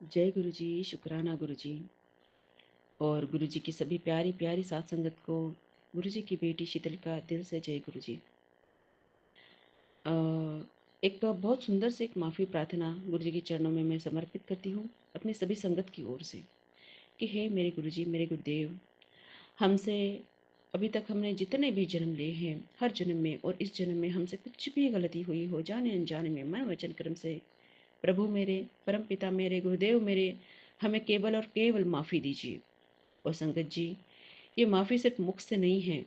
जय गुरु जी, शुक्राना गुरु जी। और गुरु जी की सभी प्यारी प्यारी साथ संगत को गुरु जी की बेटी शीतल का दिल से जय गुरु जी। अ, एक बहुत सुंदर से एक माफ़ी प्रार्थना गुरु जी के चरणों में मैं समर्पित करती हूँ अपने सभी संगत की ओर से कि हे मेरे गुरु जी, मेरे गुरुदेव, हमसे अभी तक हमने जितने भी जन्म लिए हैं, हर जन्म में और इस जन्म में हमसे कुछ भी गलती हुई हो, जाने अनजाने में, मन वचन कर्म से, प्रभु मेरे, परम पिता मेरे, गुरुदेव मेरे, हमें केवल और केवल माफ़ी दीजिए। और संगत जी, ये माफ़ी सिर्फ मुख से नहीं है,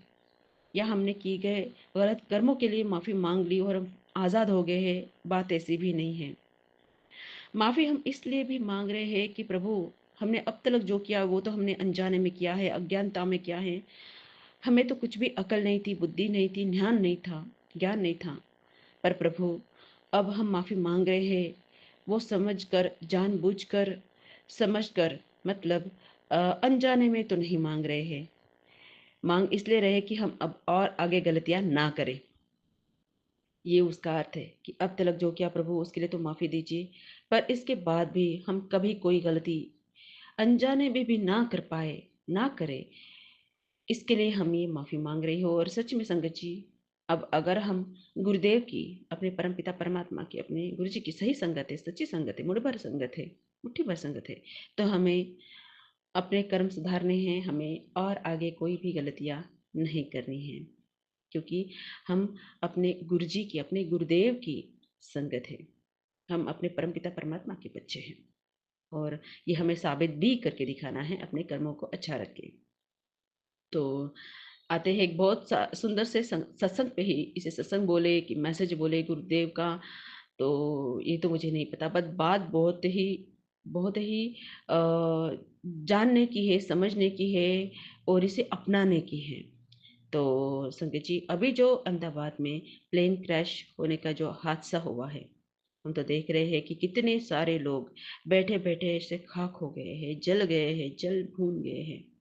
या हमने की गए गलत कर्मों के लिए माफ़ी मांग ली और हम आज़ाद हो गए हैं, बात ऐसी भी नहीं है। माफ़ी हम इसलिए भी मांग रहे हैं कि प्रभु, हमने अब तक जो किया वो तो हमने अनजाने में किया है, अज्ञानता में किया है। हमें तो कुछ भी अकल नहीं थी, बुद्धि नहीं थी, ध्यान नहीं था, ज्ञान नहीं था। पर प्रभु, अब हम माफ़ी मांग रहे हैं, वो समझ कर, जानबूझ कर, समझ कर, मतलब अनजाने में तो नहीं मांग रहे हैं। मांग इसलिए रहे कि हम अब और आगे गलतियां ना करें। ये उसका अर्थ है कि अब तक जो किया प्रभु उसके लिए तो माफ़ी दीजिए, पर इसके बाद भी हम कभी कोई गलती अनजाने में भी ना कर पाए, ना करें, इसके लिए हम ये माफ़ी मांग रही हो। और सच में संगत जी, अब अगर हम गुरुदेव की, अपने परम पिता परमात्मा की, अपने गुरु जी की सही संगत है, सच्ची संगत है, मुठ भर संगत है, मुट्ठी भर संगत है, तो हमें अपने कर्म सुधारने हैं, हमें और आगे कोई भी गलतियाँ नहीं करनी है, क्योंकि हम अपने गुरु जी की, अपने गुरुदेव की संगत है। हम अपने परमपिता परमात्मा के बच्चे हैं, और ये हमें साबित भी करके दिखाना है अपने कर्मों को अच्छा रख के। तो आते हैं एक बहुत सुंदर से सत्संग पे ही, इसे सत्संग बोले कि मैसेज बोले गुरुदेव का, तो ये तो मुझे नहीं पता, बट बात बहुत ही जानने की है, समझने की है, और इसे अपनाने की है। तो संकेत जी, अभी जो अहमदाबाद में प्लेन क्रैश होने का जो हादसा हुआ है, हम तो देख रहे हैं कि कितने सारे लोग बैठे बैठे ऐसे खाक हो गए हैं, जल गए हैं, जल भून गए हैं।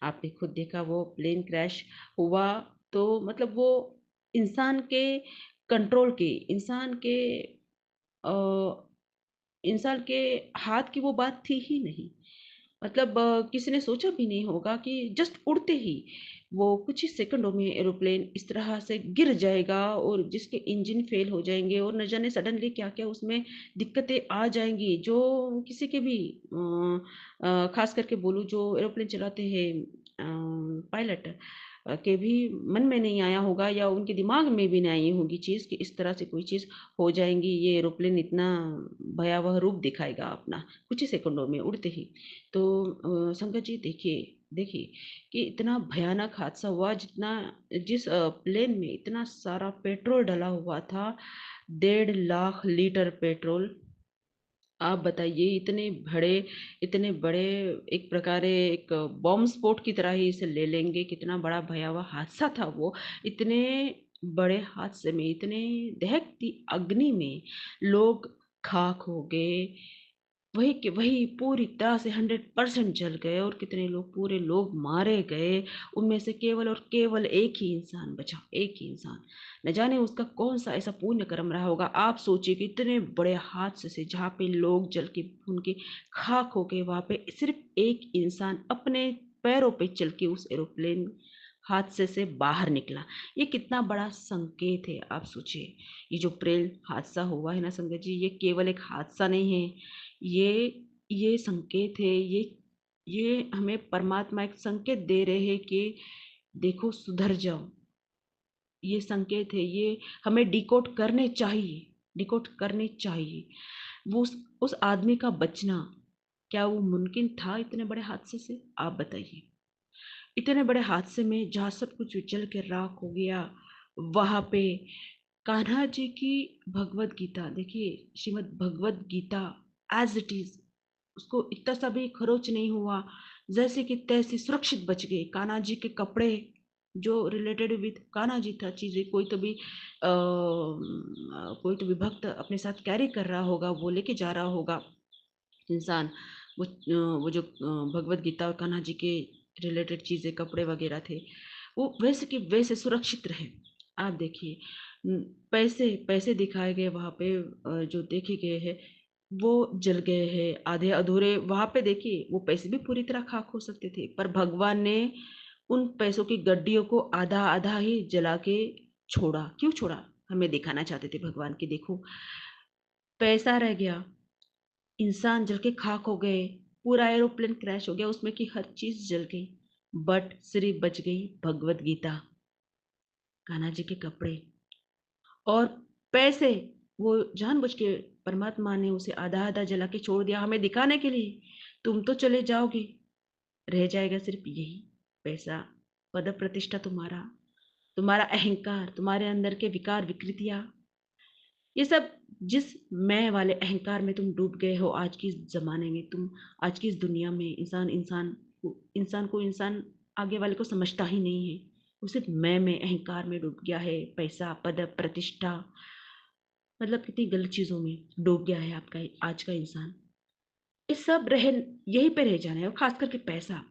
आपने खुद देखा वो प्लेन क्रैश हुआ, तो मतलब वो इंसान के कंट्रोल की, अ, इंसान के हाथ की वो बात थी ही नहीं। मतलब किसी ने सोचा भी नहीं होगा कि जस्ट उड़ते ही वो कुछ ही सेकंडों में एरोप्लेन इस तरह से गिर जाएगा, और जिसके इंजन फेल हो जाएंगे, और न जाने सडनली क्या क्या उसमें दिक्कतें आ जाएंगी, जो किसी के भी खास करके बोलूँ जो एरोप्लेन चलाते हैं पायलट के भी मन में नहीं आया होगा, या उनके दिमाग में भी नहीं आई होगी चीज़ कि इस तरह से कोई चीज़ हो जाएंगी, ये एरोप्लेन इतना भयावह रूप दिखाएगा अपना कुछ ही सेकंडों में उड़ते ही। तो संगत जी, देखिए देखिए कि इतना भयानक हादसा हुआ, जितना जिस प्लेन में इतना सारा पेट्रोल डला हुआ था, 1.5 लाख लीटर पेट्रोल। आप बताइए, इतने बड़े एक प्रकार एक बॉम्ब स्फोट की तरह ही इसे ले लेंगे, कितना बड़ा भयावह हादसा था वो। इतने बड़े हादसे में, इतने दहकती अग्नि में लोग खाक हो गए, वही के वही पूरी तरह से 100% जल गए, और कितने लोग, पूरे लोग मारे गए। उनमें से केवल और केवल एक ही इंसान बचा, एक ही इंसान। न जाने उसका कौन सा ऐसा पुण्य कर्म रहा होगा। आप सोचिए कि इतने बड़े हादसे से, जहाँ पे लोग जल के भून के खाक हो गए, वहां पे सिर्फ एक इंसान अपने पैरों पे चल के उस एरोप्लेन हादसे से बाहर निकला। ये कितना बड़ा संकेत है, आप सोचिए। ये जो प्रेल हादसा हुआ है ना संगत जी, ये केवल एक हादसा नहीं है, ये संकेत है, ये हमें परमात्मा एक संकेत दे रहे हैं कि देखो, सुधर जाओ। ये संकेत है, ये हमें डिकोड करने चाहिए, डिकोड करने चाहिए। वो उस आदमी का बचना, क्या वो मुमकिन था इतने बड़े हादसे से? आप बताइए। इतने बड़े हादसे में जहाँ सब कुछ जल के राख हो गया, वहां पे कान्हा जी की भगवत गीता देखिए, Shrimad Bhagavad Gita as it is, उसको इतना सा भी खरोच नहीं हुआ, जैसे कि तैसे सुरक्षित बच गए। कान्हा जी के कपड़े जो रिलेटेड विद कान्हा जी था, चीजें कोई तो भी भक्त अपने साथ कैरी कर रहा होगा, वो लेके जा रहा होगा इंसान। वो जो भगवत गीता और कान्हा जी के रिलेटेड चीजें, कपड़े वगैरह थे, वो वैसे के वैसे सुरक्षित रहे। आप देखिए, पैसे पैसे दिखाए गए वहां पे, जो देखे गए हैं, वो जल गए हैं, आधे अधूरे। वहां पे देखिए वो पैसे भी पूरी तरह खाक हो सकते थे, पर भगवान ने उन पैसों की गड्डियों को आधा आधा ही जला के छोड़ा। क्यों छोड़ा? हमें दिखाना चाहते थे भगवान की देखो, पैसा रह गया, इंसान जल के खाक हो गए, पूरा एरोप्लेन क्रैश हो गया, उसमें की हर चीज जल गई, बट सिर्फ बच गई भगवत गीता, कान्हा जी के कपड़े और पैसे। वो जानबूझ के परमात्मा ने उसे आधा आधा जला के छोड़ दिया, हमें दिखाने के लिए तुम तो चले जाओगे, रह जाएगा सिर्फ यही पैसा, पद प्रतिष्ठा, तुम्हारा तुम्हारा अहंकार, तुम्हारे अंदर के विकार विकृतियां, ये सब जिस मैं वाले अहंकार में तुम डूब गए हो आज की जमाने में। तुम आज की इस दुनिया में इंसान को आगे वाले को समझता ही नहीं है, वो सिर्फ मैं में अहंकार में डूब गया है, पैसा पद प्रतिष्ठा, मतलब कितनी गलत चीजों में डूब गया है आपका आज का इंसान। ये सब रह यहीं पे रह जाना है, और खास करके पैसा,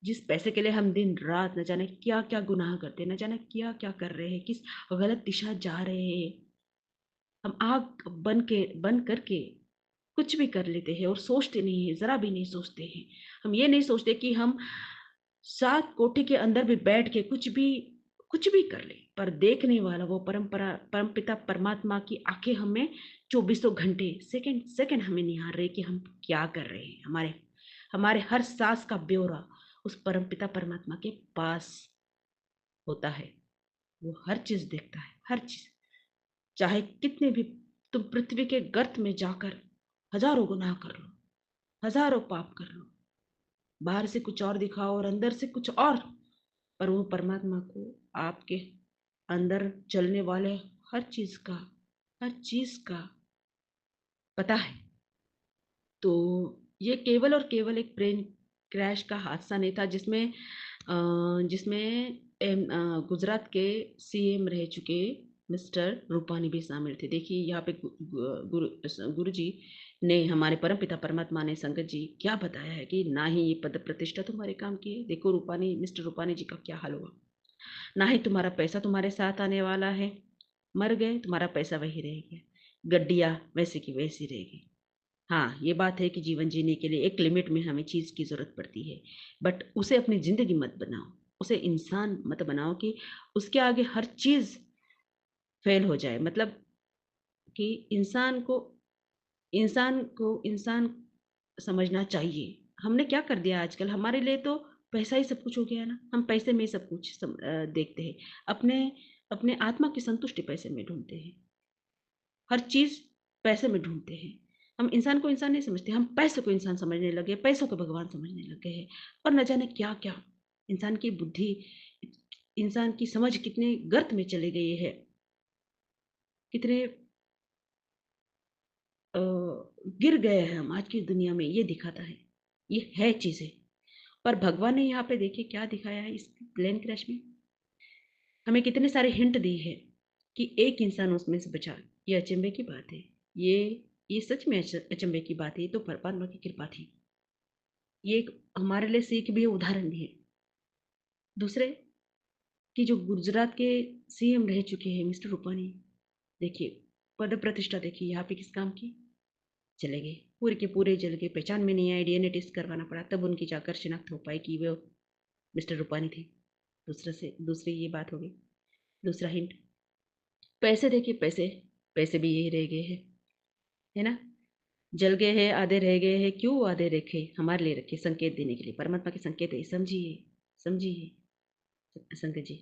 जिस पैसे के लिए हम दिन रात न जाने क्या क्या गुनाह करते हैं, न जाने क्या क्या कर रहे हैं, किस गलत दिशा जा रहे हैं। हम आग बंद करके कुछ भी कर लेते हैं और सोचते नहीं है, जरा भी नहीं सोचते हैं। हम ये नहीं सोचते कि हम 7 कोठे के अंदर भी बैठ के कुछ भी कर ले, पर देखने वाला वो परमपिता परमात्मा की आंखें हमें चौबीसों घंटे सेकंड सेकंड हमें निहार रहे कि हम क्या कर रहे हैं। हमारे हमारे हर सांस का ब्यौरा उस परमपिता परमात्मा के पास होता है। वो हर चीज देखता है, हर चीज। चाहे कितने भी तुम पृथ्वी के गर्त में जाकर हजारों गुनाह कर लो, हजारों पाप कर लो, बाहर से कुछ और दिखाओ और अंदर से कुछ और, पर वो परमात्मा को आपके अंदर चलने वाले हर चीज का पता है। तो ये केवल और केवल एक प्लेन क्रैश का हादसा नहीं था, जिसमें गुजरात के सीएम रह चुके मिस्टर रूपानी भी शामिल थे। देखिए यहाँ पे गुरु जी ने, हमारे परमपिता परमात्मा ने, संगत जी क्या बताया है कि ना ही ये पद प्रतिष्ठा तुम्हारे काम की है। देखो रूपानी, मिस्टर रूपानी जी का क्या हाल हुआ, ना ही तुम्हारा पैसा तुम्हारे साथ आने वाला है, मर गए तुम्हारा पैसा वही रह गया, गड्डिया वैसे की वैसी रह गई। हाँ, ये बात है कि जीवन जीने के लिए एक लिमिट में हमें चीज की जरूरत पड़ती है, बट उसे अपनी जिंदगी मत बनाओ, उसे इंसान मत बनाओ कि उसके आगे हर चीज फेल हो जाए। मतलब कि इंसान समझना चाहिए। हमने क्या कर दिया आजकल, हमारे लिए तो पैसा ही सब कुछ हो गया है ना, हम पैसे में ही सब कुछ देखते हैं, अपने अपने आत्मा की संतुष्टि पैसे में ढूंढते हैं, हर चीज पैसे में ढूंढते हैं। हम इंसान को इंसान नहीं समझते, हम पैसे को इंसान समझने लगे, पैसों को भगवान समझने लगे हैं, और न जाने क्या क्या। इंसान की बुद्धि, इंसान की समझ कितने गर्त में चले गई है, कितने अ, गिर गए हैं हम आज की दुनिया में, ये दिखाता है, ये है चीजें। पर भगवान ने यहाँ पे देखिए क्या दिखाया है इस प्लेन क्रैश में, हमें कितने सारे हिंट दी है कि एक इंसान उसमें से बचा। ये अचंभे की बात है, ये ये सच में अचंभे की बात है, ये तो परमात्मा की कृपा थी। ये एक हमारे लिए सीख भी है, उदाहरण भी है। दूसरे कि जो गुजरात के सीएम रह चुके हैं मिस्टर रूपानी, देखिए पद प्रतिष्ठा देखिए यहाँ पे किस काम की, चले गए, पूरे के पूरे जल गए, पहचान में नहीं आए, डीएनए टेस्ट करवाना पड़ा, तब उनकी जाकर शिनाख्त हो पाई कि वो मिस्टर रूपानी थे। दूसरी ये बात हो गई। दूसरा हिंट, पैसे देखिए, पैसे पैसे भी यही रह गए हैं, है ना, जल गए हैं, आधे रह गए हैं। क्यों आधे रखे? हमारे लिए रखे, संकेत देने के लिए, परमात्मा के संकेत है, समझिए, समझिए संगत जी।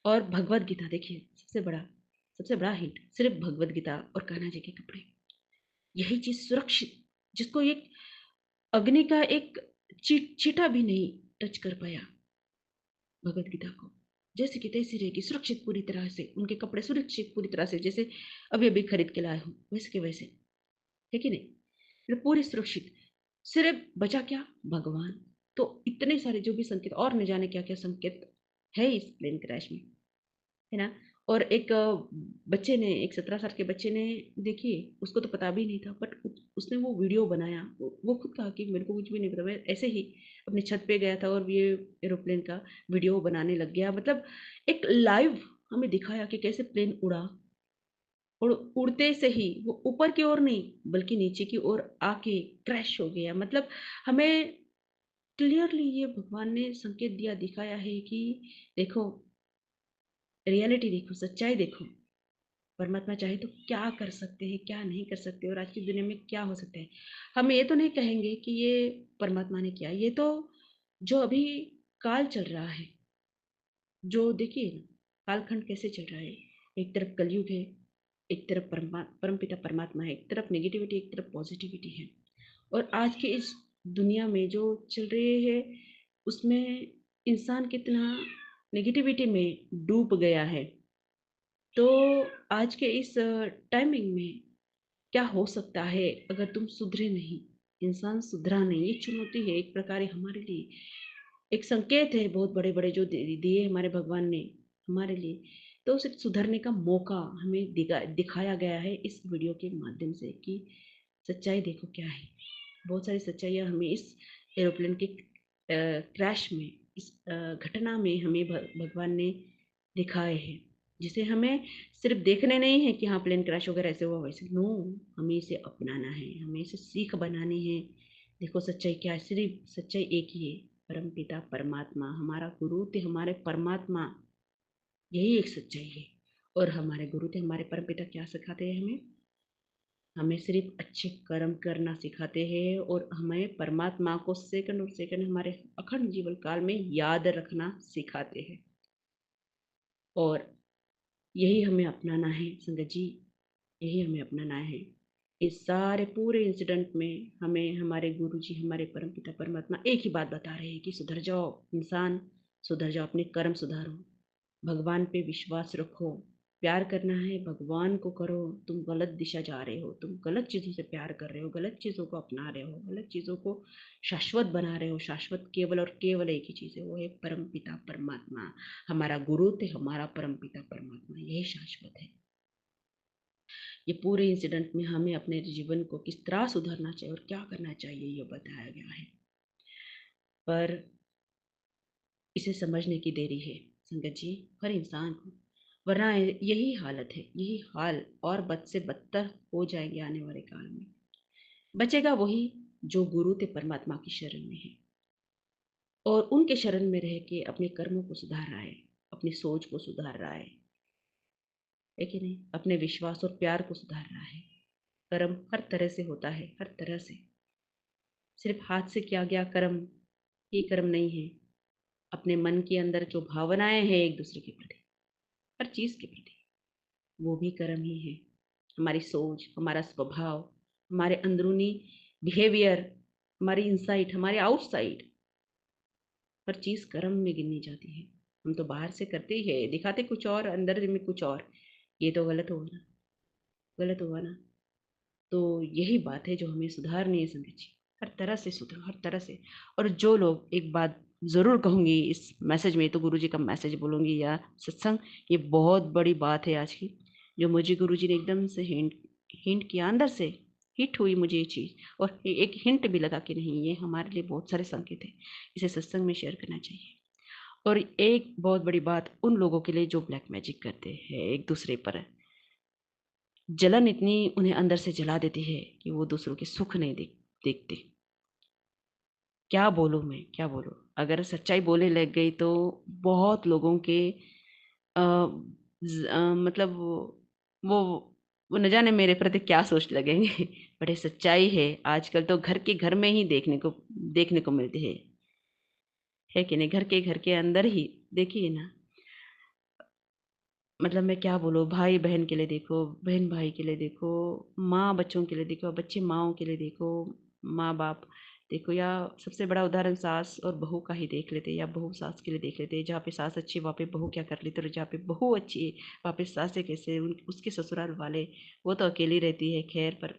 और भगवत गीता देखिए, सबसे बड़ा हिंट, सिर्फ भगवत गीता और कान्हा जी के कपड़े, यही चीज सुरक्षित, जिसको एक अग्नि का एक चीटा भी नहीं टच कर पाया भगवत गीता को, जैसे कि तैसी रहेगी सुरक्षित पूरी तरह से, उनके कपड़े सुरक्षित पूरी तरह से, जैसे अभी अभी खरीद के लाए हूँ वैसे के वैसे, है कि नहीं, मतलब पूरी सुरक्षित। सिर्फ बचा क्या? भगवान। तो इतने सारे जो भी संकेत, और न जाने क्या क्या संकेत है इस प्लेन क्रैश में, है ना। और एक बच्चे ने, एक 17 साल के बच्चे ने, देखिए उसको तो पता भी नहीं था, बट उसने वो वीडियो बनाया, वो खुद कहा कि मेरे को कुछ भी नहीं पता, मैं ऐसे ही अपनी छत पे गया था और ये एरोप्लेन का वीडियो बनाने लग गया। मतलब एक लाइव हमें दिखाया कि कैसे प्लेन उड़ा, उड़ते से ही वो ऊपर की ओर नहीं बल्कि नीचे की ओर आके क्रैश हो गया। मतलब हमें क्लियरली ये भगवान ने संकेत दिया, दिखाया है कि देखो, रियलिटी देखो, सच्चाई देखो। परमात्मा चाहे तो क्या कर सकते हैं, क्या नहीं कर सकते, और आज की दुनिया में क्या हो सकता है। हम ये तो नहीं कहेंगे कि ये परमात्मा ने किया, ये तो जो अभी काल चल रहा है, जो देखिए ना, कालखंड कैसे चल रहा है। एक तरफ कलयुग है, एक तरफ परमपिता परमात्मा है, एक तरफ नेगेटिविटी, एक तरफ पॉजिटिविटी है। और आज के इस दुनिया में जो चल रहे हैं उसमें इंसान कितना नेगेटिविटी में डूब गया है। तो आज के इस टाइमिंग में क्या हो सकता है अगर तुम सुधरे नहीं, इंसान सुधरा नहीं। ये चुनौती है एक प्रकार हमारे लिए, एक संकेत है बहुत बड़े बड़े जो दिए हमारे भगवान ने हमारे लिए। तो उसे सुधरने का मौका हमें दिखाया गया है इस वीडियो के माध्यम से कि सच्चाई देखो क्या है। बहुत सारी सच्चाइयाँ हमें इस एरोप्लेन के क्रैश में, इस घटना में हमें भगवान ने दिखाए हैं, जिसे हमें सिर्फ देखने नहीं है कि हाँ प्लेन क्रैश वगैरह ऐसे हुआ वैसे, नो, हमें इसे अपनाना है, हमें इसे सीख बनानी है। देखो सच्चाई क्या है, सिर्फ सच्चाई एक ही है, परम पिता परमात्मा हमारा गुरु थे, हमारे परमात्मा, यही एक सच्चाई है। और हमारे गुरु थे, हमारे परम पिता क्या सिखाते हैं हमें, हमें सिर्फ अच्छे कर्म करना सिखाते हैं, और हमें परमात्मा को सेकंड और सेकंड हमारे अखंड जीवन काल में याद रखना सिखाते हैं। और यही हमें अपनाना है संगत जी, यही हमें अपनाना है। इस सारे पूरे इंसिडेंट में हमें हमारे गुरु जी, हमारे परमपिता परमात्मा एक ही बात बता रहे हैं कि सुधर जाओ इंसान, सुधर जाओ, अपने कर्म सुधारो, भगवान पे विश्वास रखो, प्यार करना है भगवान को करो। तुम गलत दिशा जा रहे हो, तुम गलत चीज़ों से प्यार कर रहे हो, गलत चीज़ों को अपना रहे हो, गलत चीज़ों को शाश्वत बना रहे हो। शाश्वत केवल और केवल एक ही चीज़ है, वो है परम पिता परमात्मा। हमारा गुरु थे, हमारा परम पिता परमात्मा, यही शाश्वत है। ये पूरे इंसिडेंट में हमें अपने जीवन को किस तरह सुधारना चाहिए और क्या करना चाहिए ये बताया गया है। पर इसे समझने की देरी है संगत जी, हर इंसान को, वरना यही हालत है, यही हाल और बद से बदतर हो जाएंगे आने वाले काल में। बचेगा वही जो गुरु थे परमात्मा की शरण में है, और उनके शरण में रह के अपने कर्मों को सुधार रहा है, अपनी सोच को सुधार रहा है कि नहीं, अपने विश्वास और प्यार को सुधार रहा है। कर्म हर तरह से होता है, हर तरह से, सिर्फ हाथ से किया गया कर्म ही कर्म नहीं है। अपने मन के अंदर जो भावनाएं हैं एक दूसरे के प्रति, हर चीज के प्रति, वो भी कर्म ही है। हमारी सोच, हमारा स्वभाव, हमारे अंदरूनी बिहेवियर, हमारी इनसाइट, हमारे आउटसाइड, हर चीज कर्म में गिनी जाती है। हम तो बाहर से करते ही है, दिखाते कुछ और, अंदर में कुछ और। ये तो गलत होगा ना, गलत होगा ना। तो यही बात है जो हमें सुधारनी है संगत जी, हर तरह से सुधरो, हर तरह से। और जो लोग, एक बात जरूर कहूंगी इस मैसेज में, तो गुरुजी का मैसेज बोलूंगी या सत्संग, ये बहुत बड़ी बात है आज की, जो मुझे गुरुजी ने एकदम से हिंट हिंट किया, अंदर से हिट हुई मुझे ये चीज, और एक हिंट भी लगा कि नहीं, ये हमारे लिए बहुत सारे संकेत है, इसे सत्संग में शेयर करना चाहिए। और एक बहुत बड़ी बात उन लोगों के लिए जो ब्लैक मैजिक करते हैं एक दूसरे पर, जलन इतनी उन्हें अंदर से जला देती है कि वो दूसरों के सुख नहीं देखते। क्या बोलूं मैं, क्या बोलूं, अगर सच्चाई बोले लग गई तो बहुत लोगों के मतलब वो वो न जाने मेरे प्रति क्या सोच लगेंगे। बड़े सच्चाई है, आजकल तो घर के घर में ही देखने को मिलती है कि नहीं, घर के अंदर ही देखिए ना। मतलब मैं क्या बोलूँ, भाई बहन के लिए देखो, बहन भाई के लिए देखो, माँ बच्चों के लिए देखो, बच्चे माँओं के लिए देखो, माँ बाप देखो, या सबसे बड़ा उदाहरण सास और बहू का ही देख लेते, या बहू सास के लिए देख लेते। जहाँ पे सास अच्छी वहाँ पे बहू क्या कर लेती, और जहाँ पे बहू अच्छी वहाँ पे सास है कैसे, उसके ससुराल वाले, वो तो अकेली रहती है। खैर, पर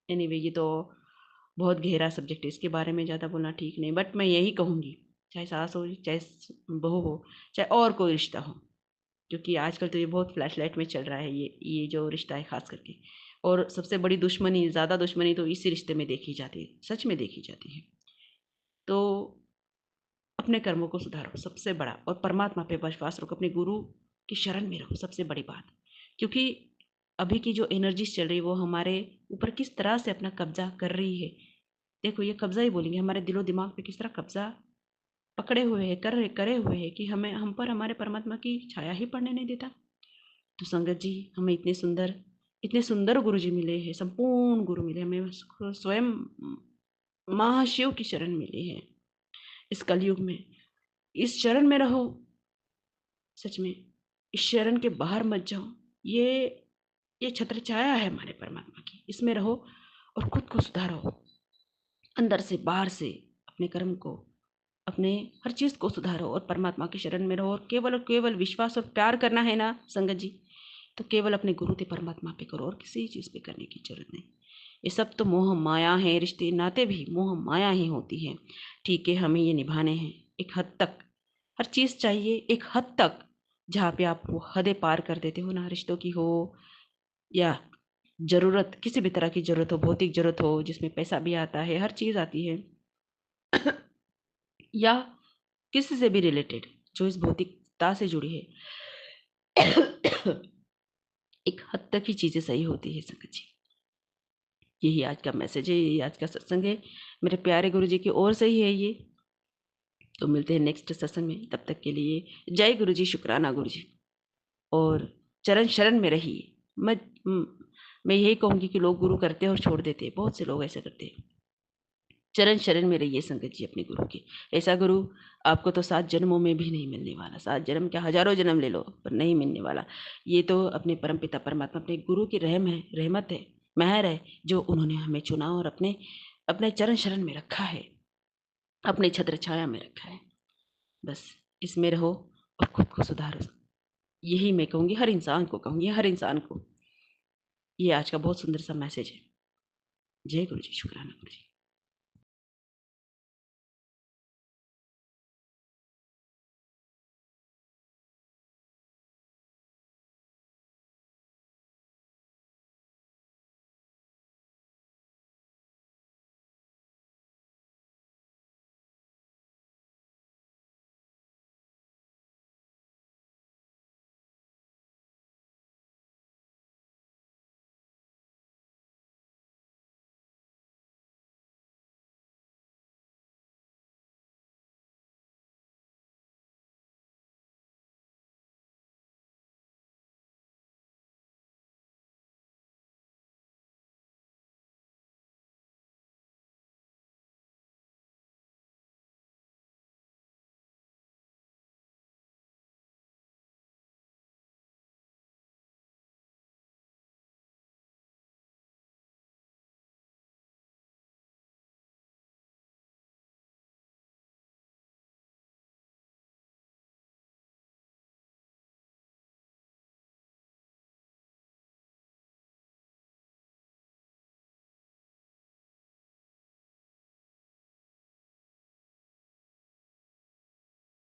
एनीवे, ये तो बहुत गहरा सब्जेक्ट है, इसके बारे में ज़्यादा बोलना ठीक नहीं। बट मैं यही कहूँगी, चाहे सास हो, चाहे बहू हो, चाहे और कोई रिश्ता हो, क्योंकि आजकल तो ये बहुत फ्लैशलाइट में चल रहा है, ये जो रिश्ता है खास करके। और सबसे बड़ी दुश्मनी, ज़्यादा दुश्मनी तो इसी रिश्ते में देखी जाती है, सच में देखी जाती है। तो अपने कर्मों को सुधारो सबसे बड़ा, और परमात्मा पे विश्वास रखो, अपने गुरु की शरण में रहो सबसे बड़ी बात। क्योंकि अभी की जो एनर्जीज चल रही है वो हमारे ऊपर किस तरह से अपना कब्जा कर रही है। देखो ये कब्जा ही बोलेंगे, हमारे दिलो दिमाग पे किस तरह कब्जा पकड़े हुए है, करे हुए है कि हमें हम पर हमारे परमात्मा की छाया ही पड़ने नहीं देता। तो संगत जी, हमें इतने सुंदर गुरु जी मिले हैं, संपूर्ण गुरु मिले हमें, स्वयं महाशिव की शरण मिली है इस कलयुग में। इस शरण में रहो, सच में इस शरण के बाहर मत जाओ। ये ये छत्र छाया है हमारे परमात्मा की, इसमें रहो और खुद को सुधारो, अंदर से बाहर से अपने कर्म को, अपने हर चीज को सुधारो और परमात्मा की शरण में रहो। और केवल विश्वास और प्यार करना है ना संगत जी, तो केवल अपने गुरु थे परमात्मा पे करो और किसी चीज पे करने की जरूरत नहीं। ये सब तो मोह माया है, रिश्ते नाते भी मोह माया ही होती है। ठीक है, हमें ये निभाने हैं एक हद तक, हर चीज चाहिए एक हद तक, जहाँ पे आप वो हदें पार कर देते हो ना, रिश्तों की हो या जरूरत, किसी भी तरह की जरूरत हो, भौतिक जरूरत हो जिसमें पैसा भी आता है, हर चीज आती है या किसी से भी रिलेटेड जो इस भौतिकता से जुड़ी है एक हद तक ही चीजें सही होती है संगत जी। यही आज का मैसेज है, यही आज का सत्संग है मेरे प्यारे गुरु जी की ओर से ही है ये। तो मिलते हैं नेक्स्ट सत्संग में, तब तक के लिए जय गुरु जी, शुक्राना गुरु जी। और चरण शरण में रहिए। मैं यही कहूंगी कि लोग गुरु करते हैं और छोड़ देते हैं, बहुत से लोग ऐसा करते हैं। चरण शरण में रहिए संगत जी अपने गुरु के। ऐसा गुरु आपको तो 7 जन्मों में भी नहीं मिलने वाला, 7 जन्म क्या, हजारों जन्म ले लो पर नहीं मिलने वाला। ये तो अपने परमपिता परमात्मा, अपने गुरु की रहम है, रहमत है, मेहर है, जो उन्होंने हमें चुना और अपने अपने चरण शरण में रखा है, अपने छत्र छाया में रखा है। बस इसमें रहो और खुद को सुधारो। यही मैं कहूंगी, हर इंसान को कहूंगी, हर इंसान को। ये आज का बहुत सुंदर सा मैसेज है। जय गुरु जी, शुक्राना गुरु जी।